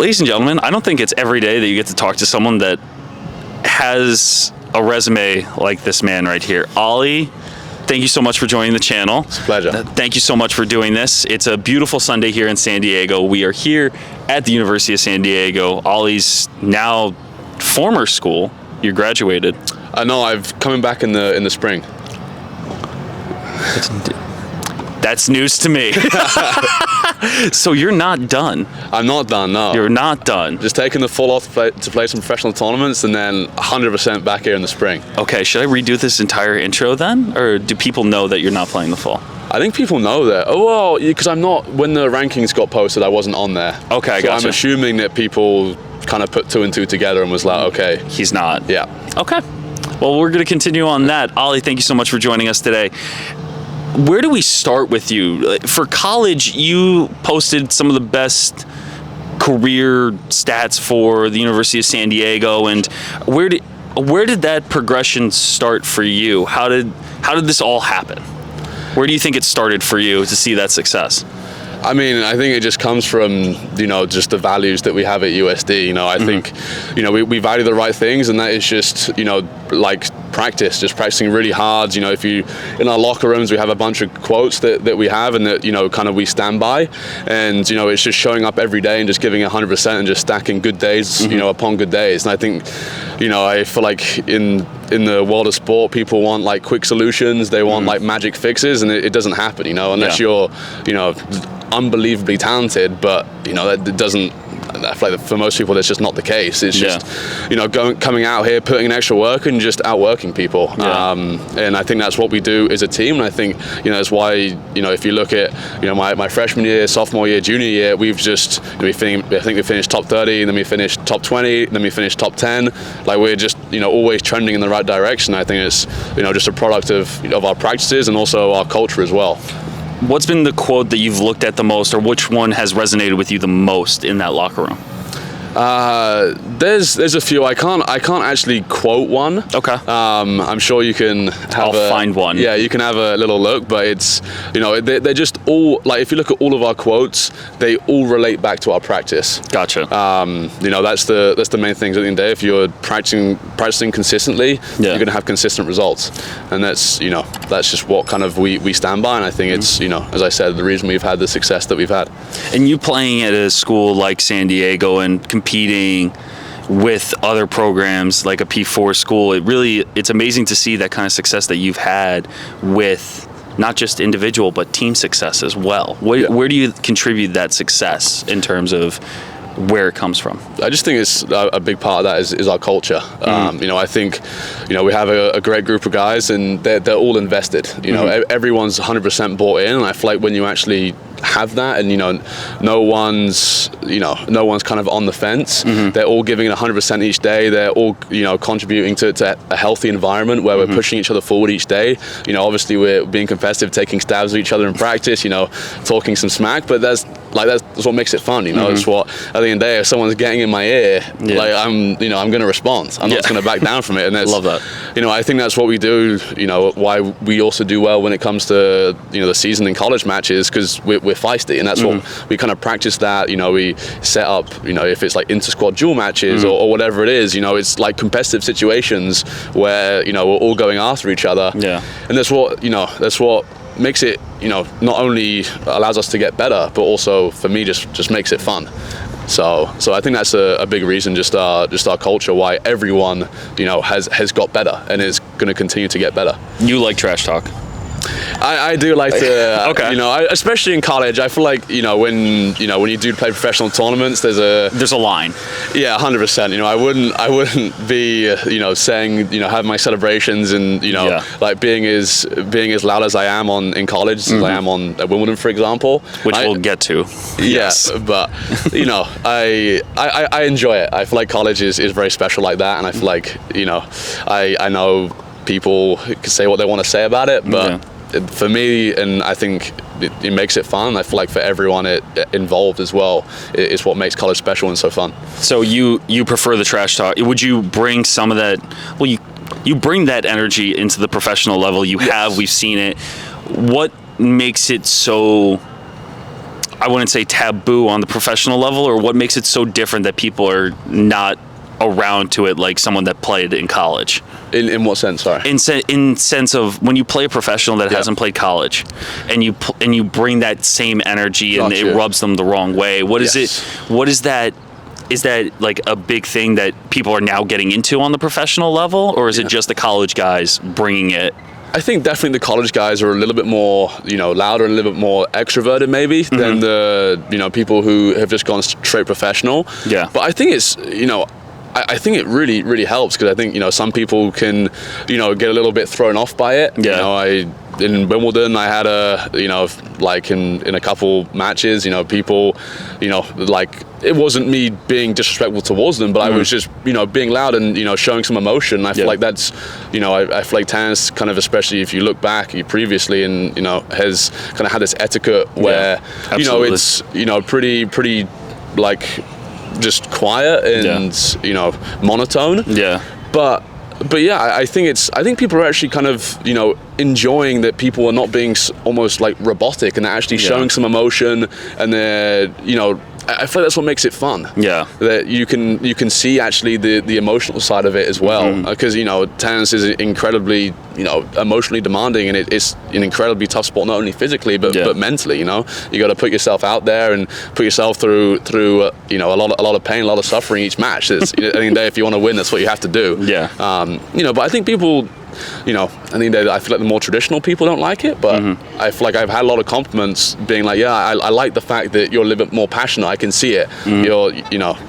Ladies and gentlemen, I don't think it's every day that you get to talk to someone that has a resume like this man right here. Ollie, thank you so much for joining the channel. It's a pleasure. Thank you so much for doing this. It's a beautiful Sunday here in San Diego. We are here at the University of San Diego. Ollie's now former school. You graduated. No, I've coming back in the spring. That's news to me. So you're not done. I'm not done, no. You're not done. Just taking the fall off to play some professional tournaments and then 100% back here in the spring. Okay, should I redo this entire intro then? Or do people know that you're not playing the fall? I think people know that. Oh, well, because I'm not, when the rankings got posted, I wasn't on there. Okay, I so gotcha. I'm assuming that people kind of put 2 and 2 together and was like, okay. He's not. Yeah. Okay. Well, we're going to continue on that. Ollie, thank you so much for joining us today. Where do we start with you? For college, you posted some of the best career stats for the University of San Diego, and where did that progression start for you? How did this all happen? Where do you think it started for you to see that success? I mean, I think it just comes from, just the values that we have at USD. I think, we value the right things, and that is just, like practice, just practicing really hard. If you, in our locker rooms, we have a bunch of quotes that we have and that, kind of we stand by. And, it's just showing up every day and just giving 100% and just stacking good days, upon good days. And I think, I feel like in the world of sport, people want like quick solutions. They want like magic fixes, and it doesn't happen, unless you're, unbelievably talented, but that doesn't, I feel like for most people that's just not the case. It's just coming out here, putting in extra work and just outworking people. And I think that's what we do as a team, and I think that's why if you look at my freshman year, sophomore year, junior year, we've just I think we finished top 30, and then we finished top 20, then we finished top 10. Like we're just always trending in the right direction. I think it's just a product of our practices and also our culture as well. What's been the quote that you've looked at the most, or which one has resonated with you the most in that locker room? There's a few. I can't actually quote one. Okay. I'm sure you can have find one. Yeah, you can have a little look, but it's they're just all, like, if you look at all of our quotes, they all relate back to our practice. Gotcha. That's the main thing at the end of the day. If you're practicing consistently, you're going to have consistent results, and that's just what kind of we stand by. And I think it's as I said, the reason we've had the success that we've had. And you playing at a school like San Diego and competing with other programs like a P4 school, it's amazing to see that kind of success that you've had with not just individual but team success as well. Where do you contribute that success in terms of where it comes from? I just think it's a big part of that is our culture. I think we have a great group of guys, and they're all invested. Everyone's 100% bought in, and I feel like when you actually have that, and no one's kind of on the fence. They're all giving it 100% each day. They're all contributing to a healthy environment where we're pushing each other forward each day. Obviously we're being competitive, taking stabs at each other in practice, talking some smack, but that's what makes it fun. It's what, at the end of the day, if someone's getting in my ear, like I'm going to respond. I'm not just going to back down from it. And that's, love that. I think that's what we do. Why we also do well when it comes to the season in college matches, because we're feisty, and that's what we kind of practice. That we set up, if it's like inter-squad duel matches or whatever it is, it's like competitive situations where we're all going after each other. And that's what makes it, not only allows us to get better, but also for me just makes it fun. So I think that's a big reason, just our culture, why everyone has got better and is going to continue to get better. You like trash talk? I do like to, okay. Especially in college. I feel like when you do play professional tournaments, there's a line. Yeah, 100%. I wouldn't be saying have my celebrations and like being as loud as I am in college as I am at Wimbledon, for example, which we'll get to. Yes, but I enjoy it. I feel like college is very special like that, and I feel like I know people can say what they want to say about it, but for me, and I think it makes it fun. I feel like for everyone involved as well, it's what makes college special and so fun. So you prefer the trash talk. Would you bring some of that? Well, you bring that energy into the professional level. You have. We've seen it. What makes it so I wouldn't say taboo on the professional level, or what makes it so different that people are not around to it like someone that played in college? In what sense? Sorry. In sense of when you play a professional that hasn't played college, and you bring that same energy and it rubs them the wrong way. What is it? What is that? Is that like a big thing that people are now getting into on the professional level, or is it just the college guys bringing it? I think definitely the college guys are a little bit more, louder and a little bit more extroverted maybe than the, people who have just gone straight professional. Yeah. But I think it's, I think it really, really helps, because I think, some people can, get a little bit thrown off by it. Yeah. In Wimbledon, I had like in a couple matches, people, like, it wasn't me being disrespectful towards them, but I was just, being loud and, showing some emotion. I feel like that's, I feel like tennis kind of, especially if you look back previously and, has kind of had this etiquette where, it's, pretty like just quiet and, monotone. Yeah. But yeah, I think people are actually kind of, enjoying that people are not being almost like robotic, and they're actually showing some emotion, and they're, I feel like that's what makes it fun. Yeah. That you can see actually the emotional side of it as well, because tennis is incredibly emotionally demanding, and it's an incredibly tough sport, not only physically but mentally. You got to put yourself out there and put yourself through a lot of pain, a lot of suffering each match. It's, at the end of the day, if you want to win, that's what you have to do. Yeah. But I think people, I feel like the more traditional people don't like it, but I feel like I've had a lot of compliments being like, yeah, I like the fact that you're a little bit more passionate. I can see it. You're,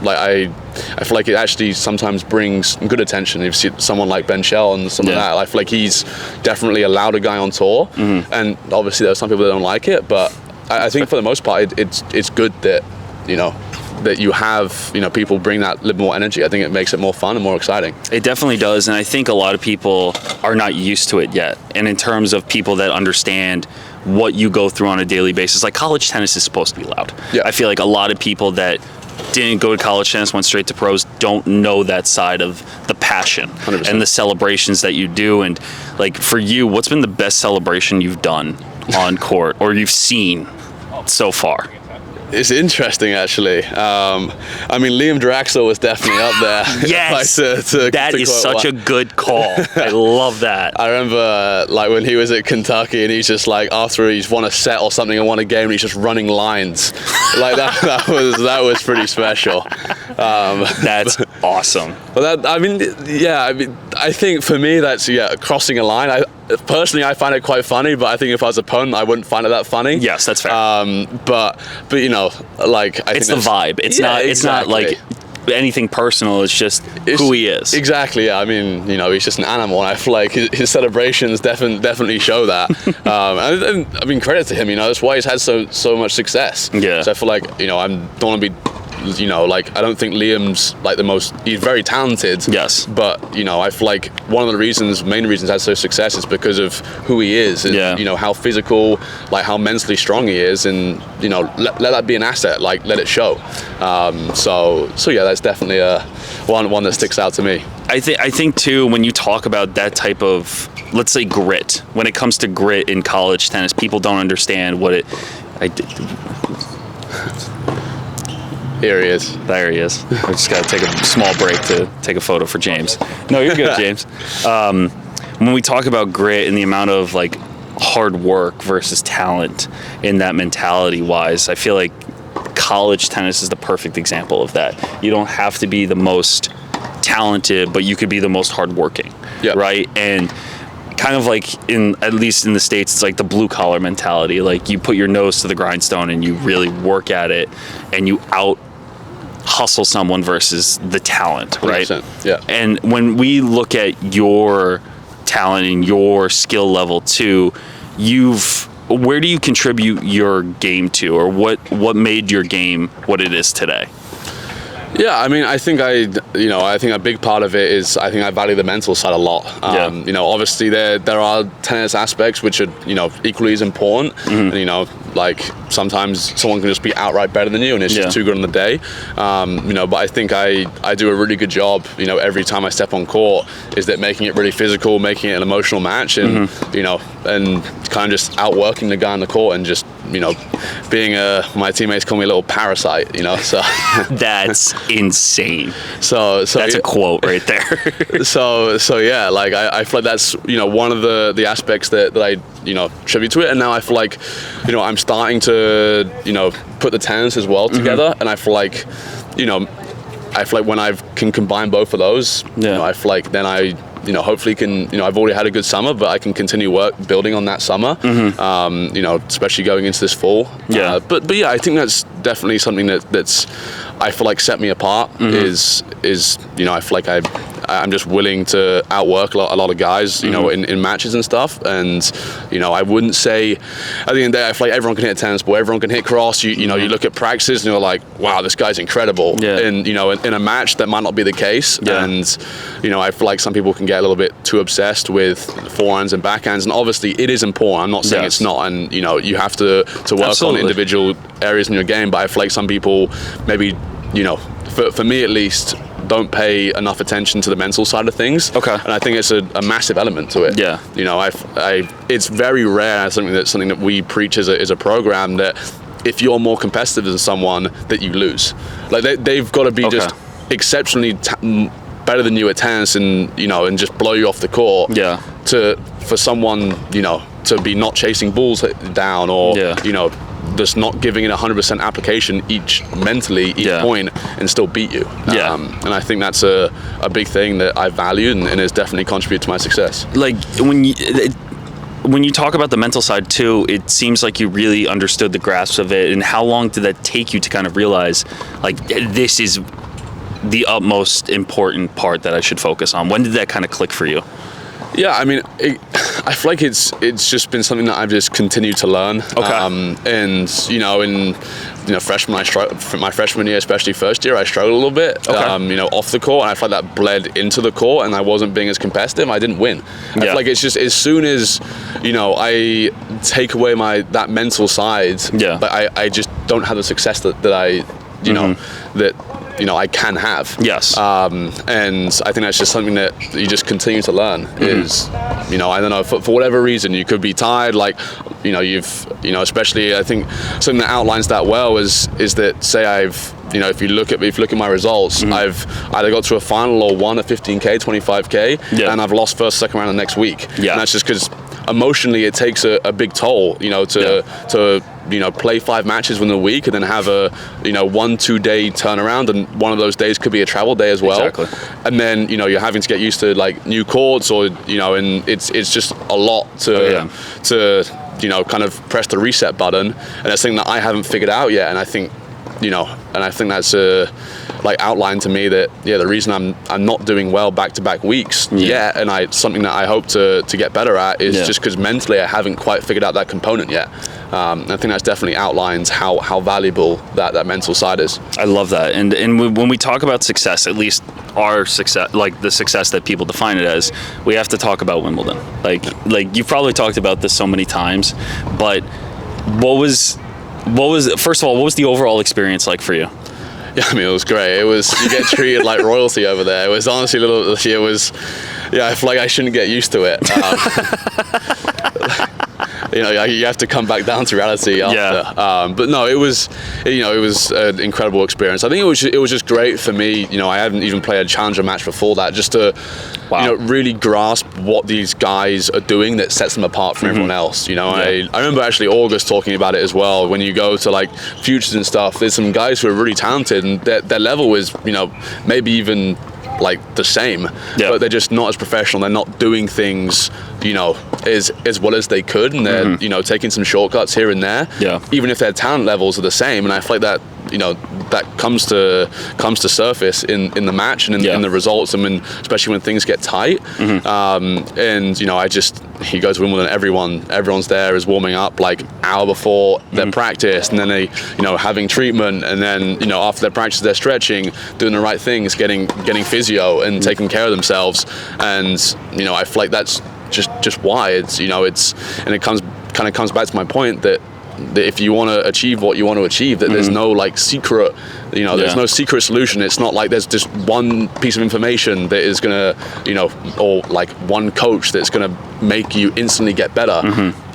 like I feel like it actually sometimes brings good attention. You see someone like Ben Shell and some of that. I feel like he's definitely a louder guy on tour, and obviously there are some people that don't like it, but I think for the most part, it's good that that you have people bring that little more energy. I think it makes it more fun and more exciting. It definitely does, and I think a lot of people are not used to it yet. And in terms of people that understand what you go through on a daily basis, like college tennis is supposed to be loud. Yeah. I feel like a lot of people that didn't go to college tennis, went straight to pros, don't know that side of the passion 100%. And the celebrations that you do. And like for you, what's been the best celebration you've done on court or you've seen so far? It's interesting, actually. Liam Draxler was definitely up there. Yes, that is such a good call. I love that. I remember, when he was at Kentucky, and he's just after he's won a set or something and won a game, and he's just running lines. That was pretty special. That's awesome. But I think for me, that's crossing a line. Personally, I find it quite funny, but I think if I was an opponent, I wouldn't find it that funny. Yes, that's fair. But I it's think the vibe. It's not like anything personal. It's just who he is. Exactly. Yeah. He's just an animal, and I feel like his celebrations definitely show that. And credit to him. That's why he's had so much success. Yeah. So I feel like I don't want to be. I don't think Liam's he's very talented. Yes. But, I feel like one of the main reasons he had so success is because of who he is and, how physical, how mentally strong he is, and, let that be an asset, let it show. So that's definitely one that sticks out to me. I think too, when you talk about that type of, let's say, grit, when it comes to grit in college tennis, people don't understand what it, Here he is. There he is. We just got to take a small break to take a photo for James. No, you're good, James. When we talk about grit and the amount of hard work versus talent in that mentality-wise, I feel like college tennis is the perfect example of that. You don't have to be the most talented, but you could be the most hardworking, right? And kind of at least in the States, it's the blue collar mentality. You put your nose to the grindstone and you really work at it, and you out hustle someone versus the talent, right? 100%, yeah. And when we look at your talent and your skill level too, where do you contribute your game to, or what made your game what it is today? Yeah, I think I think a big part of it is I think I value the mental side a lot. Obviously there are tennis aspects which are equally as important, and sometimes someone can just be outright better than you, and it's just too good on the day. But I think I do a really good job. Every time I step on court, is that making it really physical, making it an emotional match, and and kind of just outworking the guy on the court and just being my teammates call me a little parasite, so That's insane. so That's a quote right there. so yeah, like I feel like that's one of the aspects that I tribute to it. And now I feel like I'm starting to put the tennis as well together, and I feel like when I can combine both of those, I feel like then I hopefully can, I've already had a good summer, but I can continue building on that summer, especially going into this fall. Yeah. But yeah, I think that's definitely something that's I feel like set me apart, is I feel like I'm just willing to outwork a lot of guys, in matches and stuff. And, I wouldn't say, at the end of the day, I feel like everyone can hit a tennis ball, everyone can hit cross. You look at practices and you're like, wow, this guy's incredible. Yeah. And, in a match, that might not be the case. Yeah. And, I feel like some people can get a little bit too obsessed with forehands and backhands. And obviously it is important. I'm not saying it's not. And, you have to work on individual areas in your game. But I feel like some people maybe, for me at least, don't pay enough attention to the mental side of things. Okay. And I think it's a massive element to it. Yeah. It's very rare, something that we preach as a program, that if you're more competitive than someone, that you lose. Like they've got to be just exceptionally better than you at tennis, and and just blow you off the court. Yeah. For someone to be not chasing balls down, or just not giving it 100% application each point, and still beat you. And I think that's a big thing that I value, and has definitely contributed to my success. Like when you talk about the mental side too, it seems like you really understood the grasp of it. And how long did that take you to kind of realize, like, this is the utmost important part that I should focus on? When did that kind of click for you? Yeah, I mean, I feel like it's just been something that I've just continued to learn. Okay. And my freshman year, especially first year, I struggled a little bit. Okay. Off the court, and I feel like that bled into the court, and I wasn't being as competitive. I didn't win. I feel like it's just, as soon as I take away that mental side, I just don't have the success that I that I can have. Yes. And I think that's just something that you just continue to learn. Is I don't know, for whatever reason, you could be tired, like especially, I think something that outlines that well is that, say I've if you look at my results, I've either got to a final or won a 15K, 25K, and I've lost first, second round the next week. Yeah. And that's just because emotionally it takes a big toll, to play 5 matches within a week, and then have a 1-2 day turnaround, and one of those days could be a travel day as well. Exactly. And then you're having to get used to like new courts, or and it's just a lot to kind of press the reset button, and that's something that I haven't figured out yet. And I think that's outlined to me that the reason I'm not doing well back-to-back weeks yet, and something that I hope to get better at, is just because mentally I haven't quite figured out that component yet. I think that's definitely outlines how valuable that mental side is. I love that. And when we talk about success, at least our success, like the success that people define it as, we have to talk about Wimbledon. Like you've probably talked about this so many times, but first of all, what was the overall experience like for you? Yeah, I mean, it was great. You get treated like royalty over there. It was honestly I feel like I shouldn't get used to it. You have to come back down to reality after. Yeah. But no, it was an incredible experience. I think it was just great for me. I hadn't even played a challenger match before that, just to really grasp what these guys are doing that sets them apart from everyone else. I remember actually August talking about it as well. When you go to like futures and stuff, there's some guys who are really talented, and their level is maybe even like the same, but they're just not as professional. They're not doing things as well as they could, and they're taking some shortcuts here and there, even if their talent levels are the same. And I feel like that that comes to surface in the match and in the results. I mean, especially when things get tight. And you go to Wimbledon, everyone's there, is warming up like hour before their practice, and then they having treatment, and then after their practice they're stretching, doing the right things, getting physio and taking care of themselves. And I feel like that's just why it comes back to my point that if you want to achieve what you want to achieve, that there's no like secret You know, there's no secret solution. It's not like there's just one piece of information that is gonna, you know, or like one coach that's gonna make you instantly get better.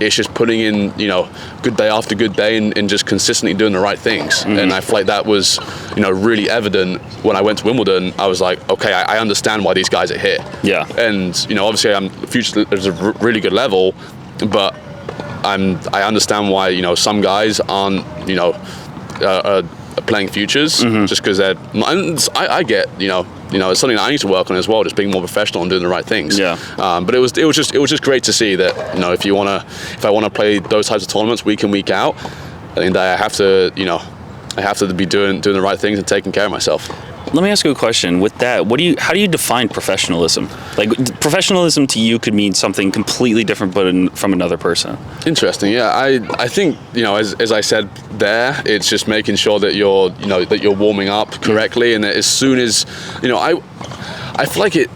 It's just putting in, you know, good day after good day and just consistently doing the right things. And I feel like that was, you know, really evident when I went to Wimbledon. I was like, okay, I understand why these guys are here. Yeah. And, you know, obviously there's a really good level, but I understand why, you know, some guys aren't, you know, playing futures just because they're. And I get, you know, it's something that I need to work on as well, just being more professional and doing the right things. Yeah. But it was just great to see that, you know, if I wanna play those types of tournaments week in, week out, I think that I have to, you know, be doing the right things and taking care of myself. Let me ask you a question. With that, how do you define professionalism? Like, professionalism to you could mean something completely different, but from another person. Interesting. Yeah, I think, you know, as I said there, it's just making sure that you're warming up correctly, and that as soon as, you know, I feel like it.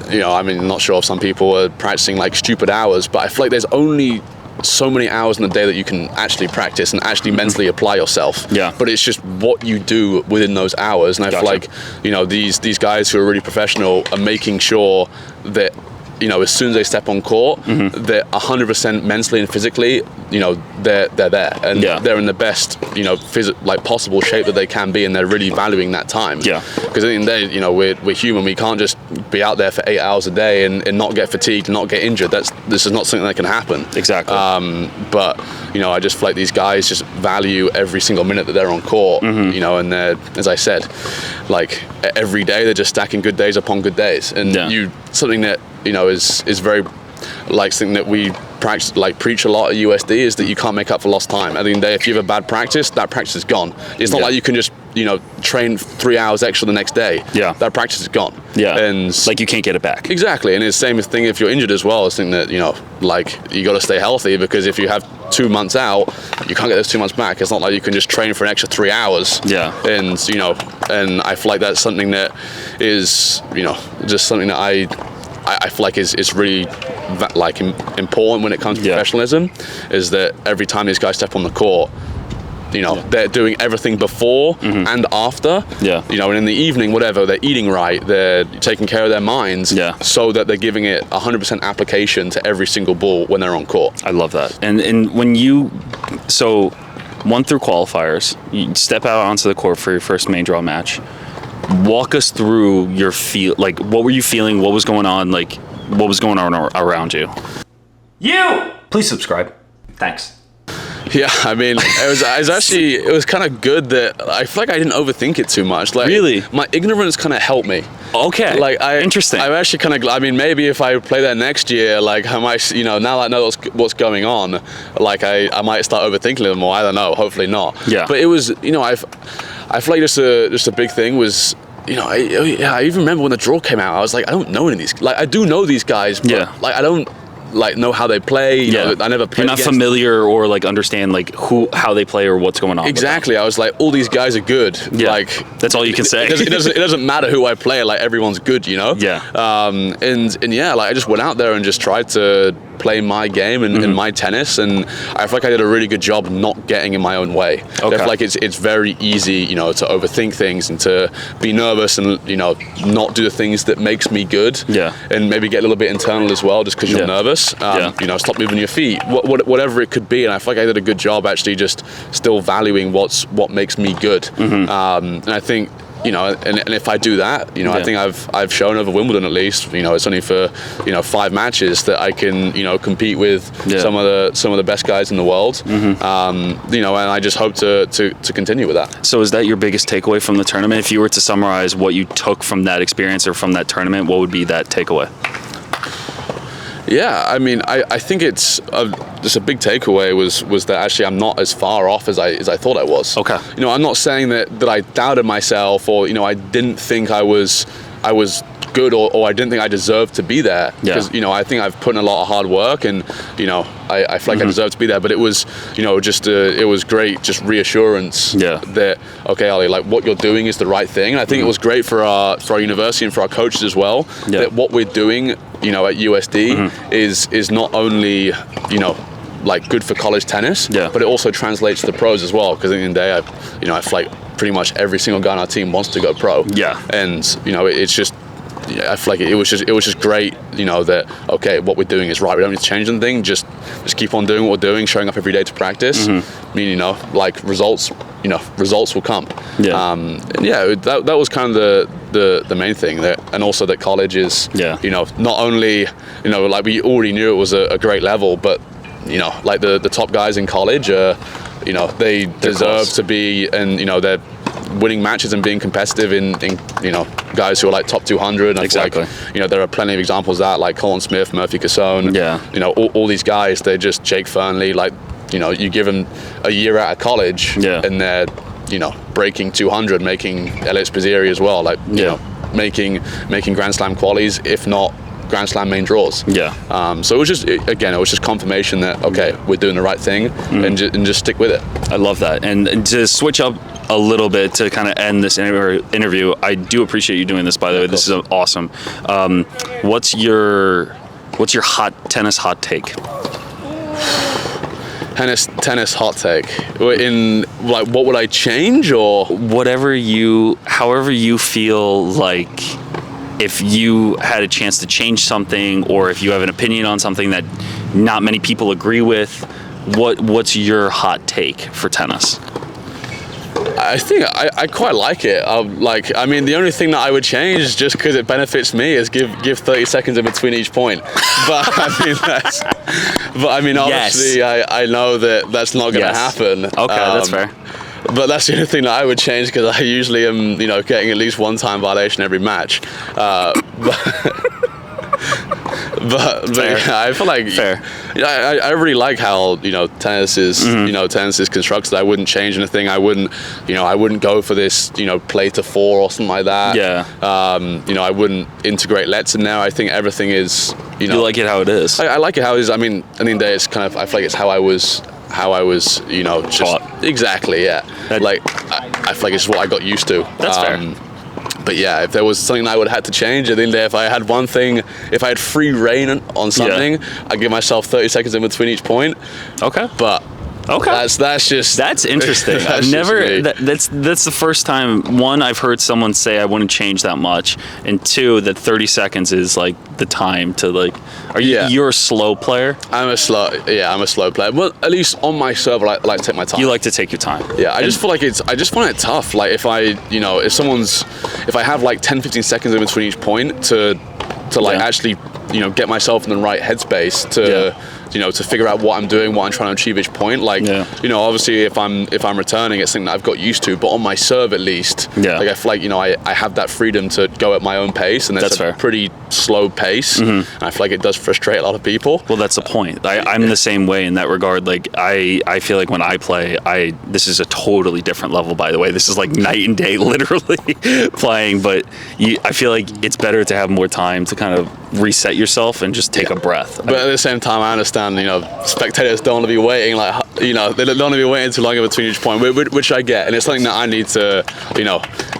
You know, I mean, I'm not sure if some people are practicing like stupid hours, but I feel like there's only so many hours in the day that you can actually practice and actually mentally apply yourself. Yeah. But it's just what you do within those hours. And I feel like, you know, these guys who are really professional are making sure that, you know, as soon as they step on court, they're 100% mentally and physically, you know, they're there, and they're in the best, you know, possible shape that they can be, and they're really valuing that time. Yeah. Because at the end of the day, you know, we're human. We can't just be out there for 8 hours a day and not get fatigued and not get injured. This is not something that can happen. Exactly. But, you know, I just feel like these guys just value every single minute that they're on court. You know, and they're, as I said, like every day they're just stacking good days upon good days, and something that, you know, is very, like, something that we practice, like, preach a lot at USD, is that you can't make up for lost time. At the end of the day, if you have a bad practice, that practice is gone. It's not like you can just, you know, train 3 hours extra the next day. Yeah. That practice is gone. Yeah. And like, you can't get it back. Exactly. And it's the same thing if you're injured as well. It's something that, you know, like, you got to stay healthy, because if you have 2 months out, you can't get those 2 months back. It's not like you can just train for an extra 3 hours. Yeah. And, you know, and I feel like that's something that is, you know, just something that I feel like is really, like, important when it comes to professionalism, is that every time these guys step on the court, you know, they're doing everything before and after. Yeah. You know, and in the evening, whatever, they're eating right, they're taking care of their minds, so that they're giving it 100% application to every single ball when they're on court. I love that. And when so 1 through qualifiers, you step out onto the court for your first main draw match. Walk us through your like, what were you feeling? What was going on? Like, what was going on around you? Please subscribe. Thanks. Yeah, I mean, it was kind of good that I feel like I didn't overthink it too much. Like, really, my ignorance kind of helped me. Okay. Like, interesting. I'm actually kind of. I mean, maybe if I play there next year, like, I might, you know, now that I know what's going on, like, I might start overthinking a little more. I don't know. Hopefully not. Yeah. But it was, you know, I feel like just a big thing was, you know, I even remember when the draw came out, I was like, I don't know any of these. Like, I do know these guys, but like, I don't, like, know how they play. You know, I never played. You're not familiar or, like, understand, like, how they play or what's going on. Exactly. I was like, all these guys are good. Yeah. Like, that's all you can say. It doesn't matter who I play. Like, everyone's good, you know. Yeah. And yeah, like, I just went out there and just tried to play my game and my tennis, and I feel like I did a really good job not getting in my own way. Okay. I feel like it's very easy, you know, to overthink things and to be nervous and, you know, not do the things that makes me good. Yeah. And maybe get a little bit internal as well, just because you're nervous. You know, stop moving your feet, whatever it could be. And I feel like I did a good job actually just still valuing what makes me good. And I think, you know, and if I do that, you know, I think I've shown over Wimbledon, at least, you know, it's only for, you know, 5 matches, that I can, you know, compete with some of the best guys in the world. You know, and I just hope to continue with that. So is that your biggest takeaway from the tournament? If you were to summarize what you took from that experience or from that tournament, what would be that takeaway? Yeah, I mean, I think it's just a big takeaway was that actually I'm not as far off as I thought I was. Okay. You know, I'm not saying that I doubted myself, or, you know, I didn't think I was good, or I didn't think I deserved to be there. Because, you know, I think I've put in a lot of hard work, and, you know, I feel like I deserve to be there. But it was, you know, just it was great, just reassurance that, okay, Ali, like, what you're doing is the right thing. And I think it was great for our university and for our coaches as well, that what we're doing, you know, at USD is not only, you know, like, good for college tennis, but it also translates to the pros as well. Because at the end of the day, I feel like pretty much every single guy on our team wants to go pro. Yeah. And it's just, I feel like it was just great, that okay, what we're doing is right. We don't need to change anything. Just keep on doing what we're doing, showing up every day to practice. I mean, like results will come. Yeah. And that was kind of the main thing. And also that college is, not only, like we already knew it was a great level, but like the top guys in college, they deserve to be, and they're winning matches and being competitive in guys who are like top 200. And exactly. Like, there are plenty of examples of that, like Colin Smith, Murphy Cassone. Yeah. All these guys, they're just Jake Fernley. Like, you give them a year out of college, and they're breaking 200, making Elliot Spizzeri as well. Like, making Grand Slam qualies, if not Grand Slam main draws. So it was just confirmation that okay, we're doing the right thing, and just stick with it. I love that. And to switch up a little bit to kind of end this interview, I do appreciate you doing this, by the way. This is awesome. What's your tennis hot take? Tennis hot take. In like, what would I change, or however you feel like, if you had a chance to change something, or if you have an opinion on something that not many people agree with, what's your hot take for tennis? I think I quite like it. The only thing that I would change, just because it benefits me, is give 30 seconds in between each point. But obviously, yes. I know that that's not going to happen. Okay, that's fair. But that's the only thing that I would change, because I usually am, getting at least one time violation every match. But yeah, I feel like fair. I really like how tennis is tennis is constructed. I wouldn't change anything. I wouldn't go for this play to 4 or something like that. Yeah. I wouldn't integrate lets in there. I think everything is You like it how it is. I like it how it is. I mean, at the end of the day, it's kind of, I feel like it's how I was just taught. Exactly, yeah. I feel like it's what I got used to. That's fair. But yeah, if there was something that I would have had to change, at the end of the day, if I had one thing, if I had free reign on something, I'd give myself 30 seconds in between each point. Okay. But that's interesting. I've never that's the first time, one, I've heard someone say I wouldn't change that much, and two, that 30 seconds is like the time to like. You're a slow player? I'm a slow player. Well, at least on my server, I like to take my time. You like to take your time. Yeah, I just find it tough. Like if I have like 10-15 seconds in between each point to actually get myself in the right headspace to figure out what I'm doing, what I'm trying to achieve each point. Like, obviously if I'm returning, it's something that I've got used to, but on my serve at least, like I feel like, I have that freedom to go at my own pace, and that's a pretty slow pace. And I feel like it does frustrate a lot of people. Well, that's the point. I'm the same way in that regard. Like I feel like when I play, this is a totally different level, by the way. This is like night and day, literally playing, but I feel like it's better to have more time to kind of reset yourself and just take a breath. But at the same time, I understand, spectators don't want to be waiting, they don't want to be waiting too long in between each point, which I get, and it's something that I need to,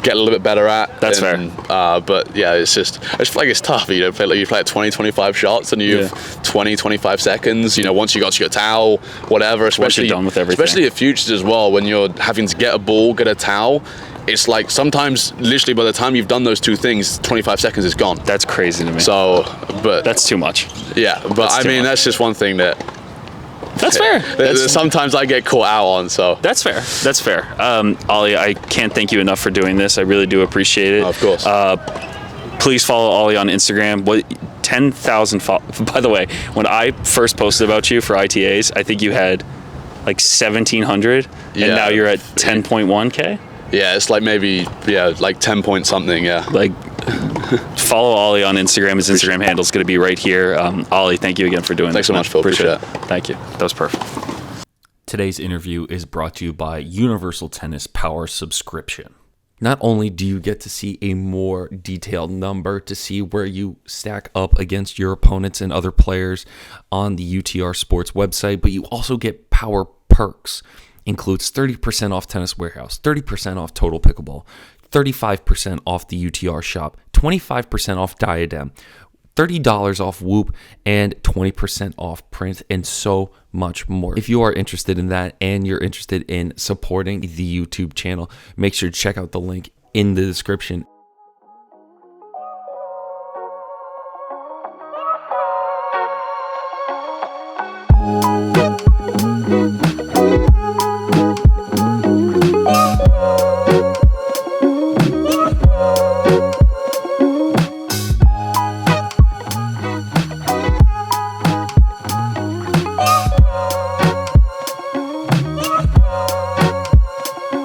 get a little bit better at. That's fair. But yeah, I just feel like it's tough. You play at 20-25 shots, and you have 20-25 seconds. Once you got to your towel, whatever. Especially done with everything. Especially at futures as well, when you're having to get a ball, get a towel. It's like sometimes, literally, by the time you've done those two things, 25 seconds is gone. That's crazy to me. So, but that's too much. Yeah, but that's just one thing that. That's fair. Sometimes I get caught out on, so. That's fair. Ollie, I can't thank you enough for doing this. I really do appreciate it. Of course. Please follow Ollie on Instagram. 10,000 followers. By the way, when I first posted about you for ITAs, I think you had like 1,700, and now you're at 10.1K. Yeah, it's like maybe, like 10 point something, yeah. Like, follow Ollie on Instagram. His Instagram handle is going to be right here. Ollie, thank you again for doing this. Thanks so much, Phil. Appreciate it. Thank you. That was perfect. Today's interview is brought to you by Universal Tennis Power Subscription. Not only do you get to see a more detailed number to see where you stack up against your opponents and other players on the UTR Sports website, but you also get power perks. Includes 30% off Tennis Warehouse, 30% off Total Pickleball, 35% off the UTR shop, 25% off Diadem, $30 off Whoop, and 20% off print, and so much more. If you are interested in that and you're interested in supporting the YouTube channel, make sure to check out the link in the description.